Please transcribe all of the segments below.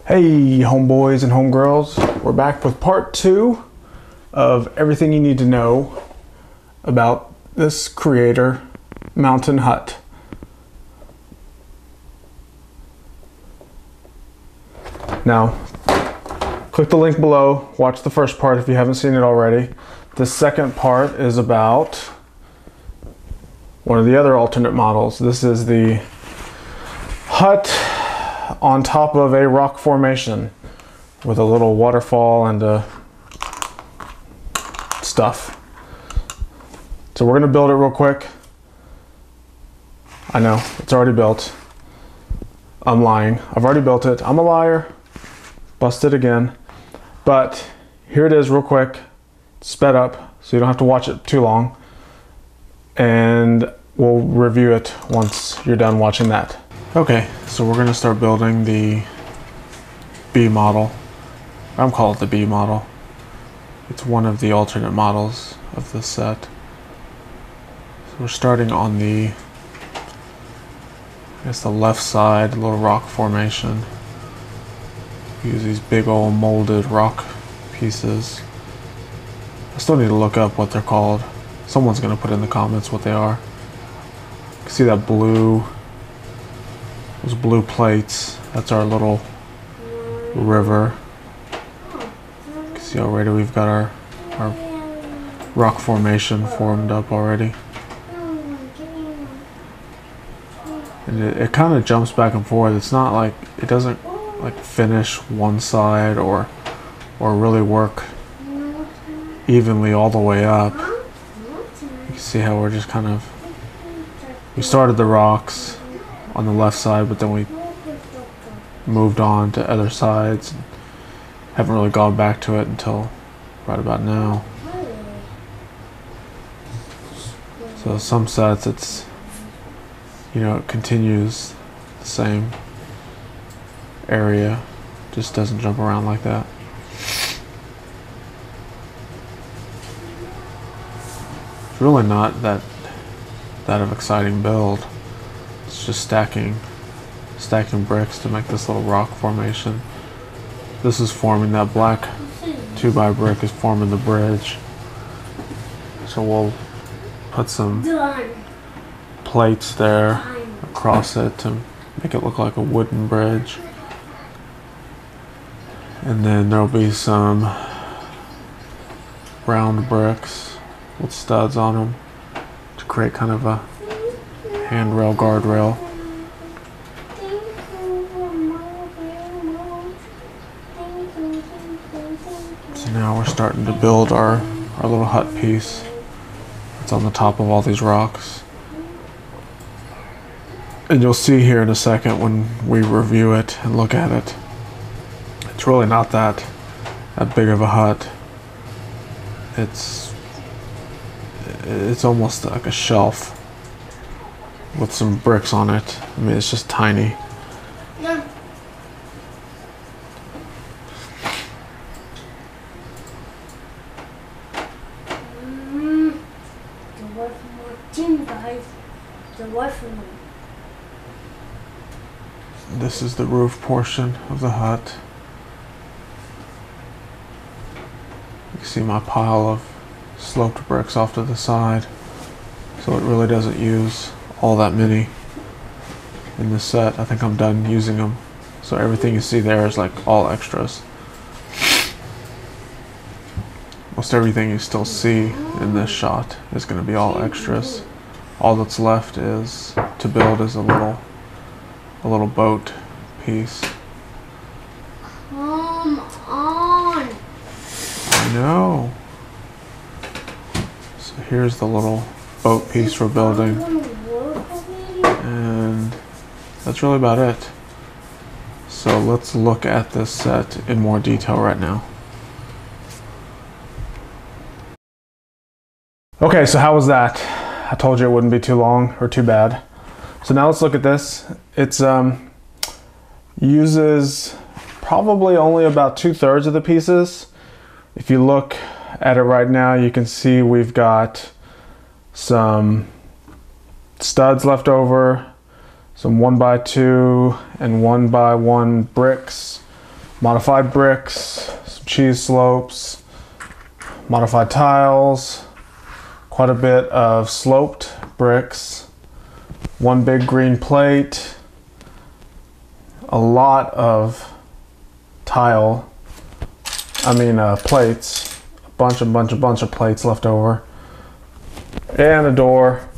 Hey homeboys and homegirls, we're back with part 2 of everything you need to know about this Creator mountain hut. Now, click the link below, watch the first part if you haven't seen it already. The second part is about one of the other alternate models. This is the hut on top of a rock formation with a little waterfall and stuff. So we're gonna build it real quick. I know, it's already built. I'm lying, I've already built it. I'm a liar, busted again. But here it is real quick, sped up, so you don't have to watch it too long. And we'll review it once you're done watching that. Okay, so we're gonna start building the B model. I'm calling it the B model. It's one of the alternate models of this set. So we're starting on the, I guess the left side, little rock formation. Use these big old molded rock pieces. I still need to look up what they're called. Someone's gonna put in the comments what they are. You can see that blue, those blue plates. That's our little river. You can see already we've got our rock formation formed up already. And it kind of jumps back and forth. It's not like, it doesn't like finish one side or really work evenly all the way up. You can see how we're just kind of, we started the rocks on the left side, but then we moved on to other sides and haven't really gone back to it until right about now. So some sets it's, you know, it continues the same area, just doesn't jump around like that. It's really not that of exciting build. It's just stacking bricks to make this little rock formation. This is forming, that black 2x brick is forming the bridge. So we'll put some plates there across it to make it look like a wooden bridge. And then there'll be some round bricks with studs on them to create kind of a handrail, guardrail. So now we're starting to build our little hut piece. It's on the top of all these rocks. And you'll see here in a second when we review it and look at it, it's really not that big of a hut. It's almost like a shelf with some bricks on it. I mean, it's just tiny. This is the roof portion of the hut. You can see my pile of sloped bricks off to the side. So it really doesn't use all that many in this set. I think I'm done using them. So everything you see there is like all extras. Most everything you still see in this shot is going to be all extras. All that's left is to build is a little boat piece. Come on. I know. So here's the little boat piece we're building. And that's really about it. So let's look at this set in more detail right now. Okay, so how was that? I told you it wouldn't be too long or too bad. So now let's look at this. It's uses probably only about 2/3 of the pieces. If you look at it right now, you can see we've got some studs left over, some 1x2 and 1x1 bricks. modified bricks, some cheese slopes, modified tiles, quite a bit of sloped bricks, one big green plate, a lot of plates, a bunch of plates left over, and a door,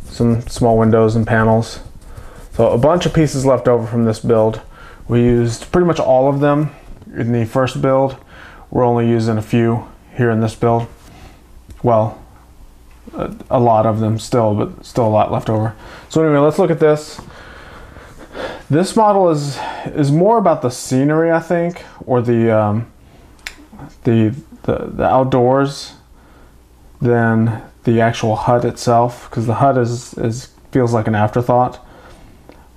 some small windows and panels. So a bunch of pieces left over from this build. We used pretty much all of them in the first build. We're only using a few here in this build. Well, a lot of them still, but still a lot left over. So anyway, let's look at this. This model is more about the scenery, I think, or the outdoors than the actual hut itself, because the hut feels like an afterthought.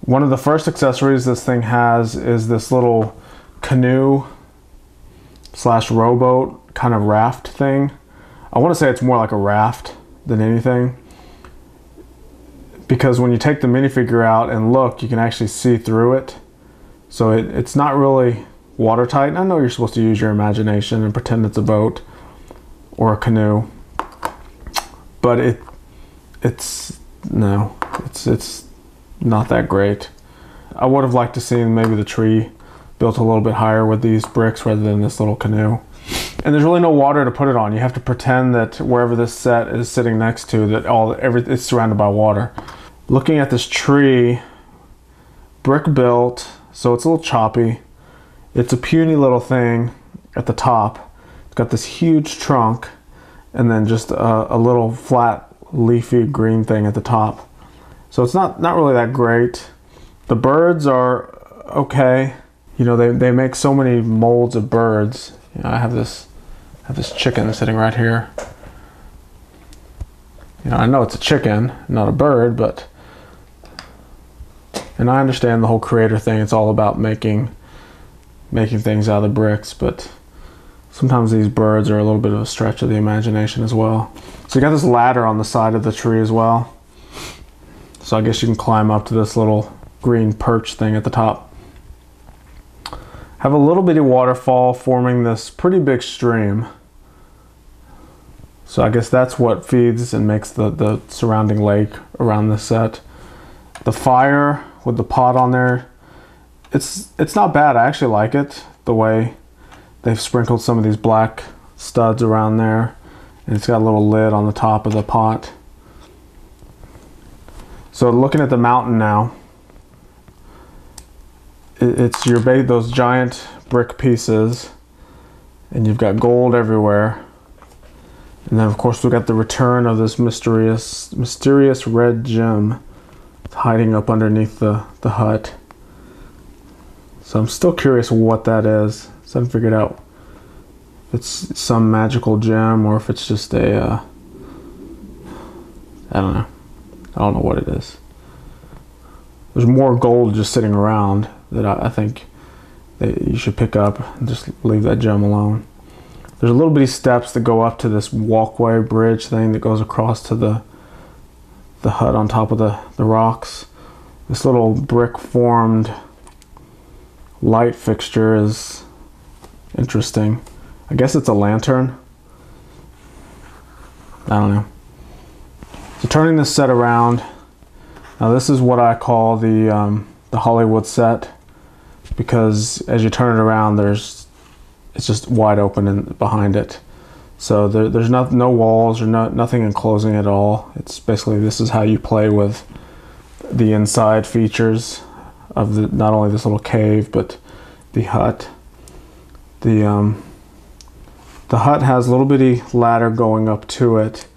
One of the first accessories this thing has is this little canoe / rowboat kind of raft thing. I want to say it's more like a raft than anything, because when you take the minifigure out and look, you can actually see through it. So it's not really watertight. And I know you're supposed to use your imagination and pretend it's a boat or a canoe, but it's not that great. I would have liked to see maybe the tree built a little bit higher with these bricks rather than this little canoe. And there's really no water to put it on. You have to pretend that wherever this set is sitting next to, that it's surrounded by water. Looking at this tree, brick built, so it's a little choppy. It's a puny little thing at the top. It's got this huge trunk and then just a little flat leafy green thing at the top. So it's not really that great. The birds are okay. You know, they make so many molds of birds. You know, I have this chicken sitting right here. You know, I know it's a chicken, not a bird, and I understand the whole creator thing. It's all about making things out of the bricks, but sometimes these birds are a little bit of a stretch of the imagination as well. So you got this ladder on the side of the tree as well. So I guess you can climb up to this little green perch thing at the top. Have a little bitty waterfall forming this pretty big stream. So I guess that's what feeds and makes the surrounding lake around this set. The fire with the pot on there, it's not bad. I actually like it, the way they've sprinkled some of these black studs around there, and it's got a little lid on the top of the pot. So looking at the mountain now, it's those giant brick pieces, and you've got gold everywhere. And then of course we've got the return of this mysterious red gem hiding up underneath the hut. So I'm still curious what that is. So I haven't figured out if it's some magical gem or if it's just I don't know. I don't know what it is. There's more gold just sitting around that I think that you should pick up and just leave that gem alone. There's a little bitty steps that go up to this walkway bridge thing that goes across to the hut on top of the rocks. This little brick formed light fixture is interesting. I guess it's a lantern. I don't know. So turning this set around, now this is what I call the Hollywood set, because as you turn it around, it's just wide open behind it. So there's no walls or nothing enclosing it at all. It's basically, this is how you play with the inside features of not only this little cave but the hut. The hut has a little bitty ladder going up to it,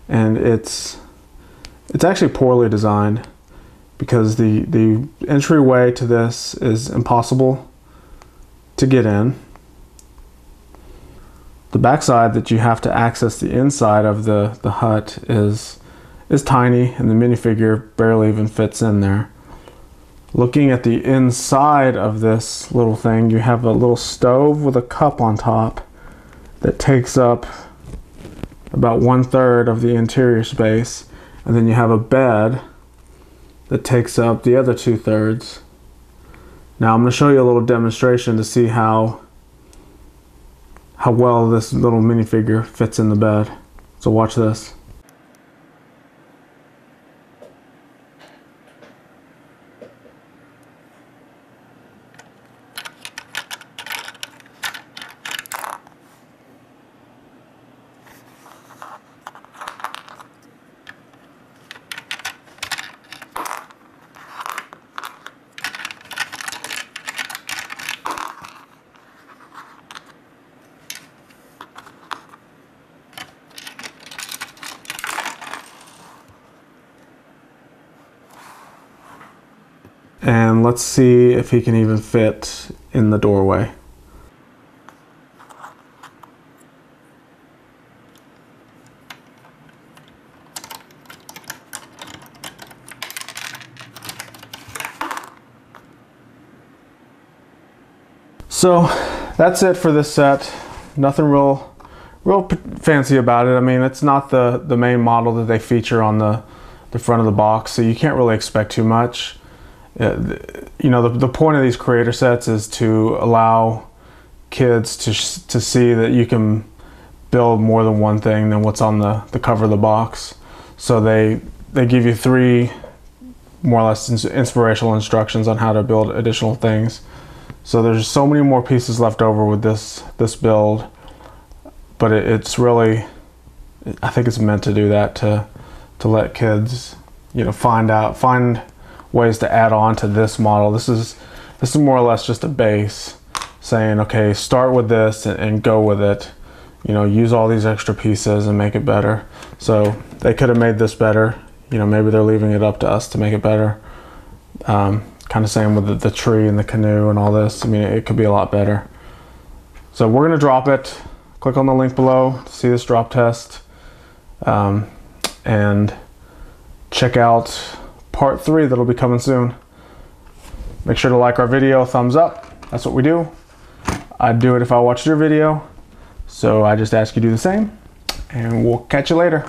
and it's actually poorly designed, because the entryway to this is impossible to get in. The backside that you have to access the inside of the hut is tiny, and the minifigure barely even fits in there. Looking at the inside of this little thing, you have a little stove with a cup on top that takes up about 1/3 of the interior space, and then you have a bed that takes up the other 2/3. Now I'm going to show you a little demonstration to see how well this little minifigure fits in the bed. So watch this. And let's see if he can even fit in the doorway. So that's it for this set. Nothing real fancy about it. I mean, it's not the main model that they feature on the front of the box, so you can't really expect too much. You know, the point of these creator sets is to allow kids to see that you can build more than one thing than what's on the cover of the box. So they give you 3 more or less inspirational instructions on how to build additional things. So there's so many more pieces left over with this build, but it's really, I think it's meant to do that, to let kids, you know, find ways to add on to this model. This is more or less just a base, saying, okay, start with this and go with it. You know, use all these extra pieces and make it better. So they could have made this better. You know, maybe they're leaving it up to us to make it better. Kind of same with the tree and the canoe and all this. I mean, it could be a lot better. So we're gonna drop it. Click on the link below to see this drop test. And check out part 3 that'll be coming soon. Make sure to like our video, thumbs up. That's what we do. I'd do it if I watched your video. So I just ask you to do the same, and we'll catch you later.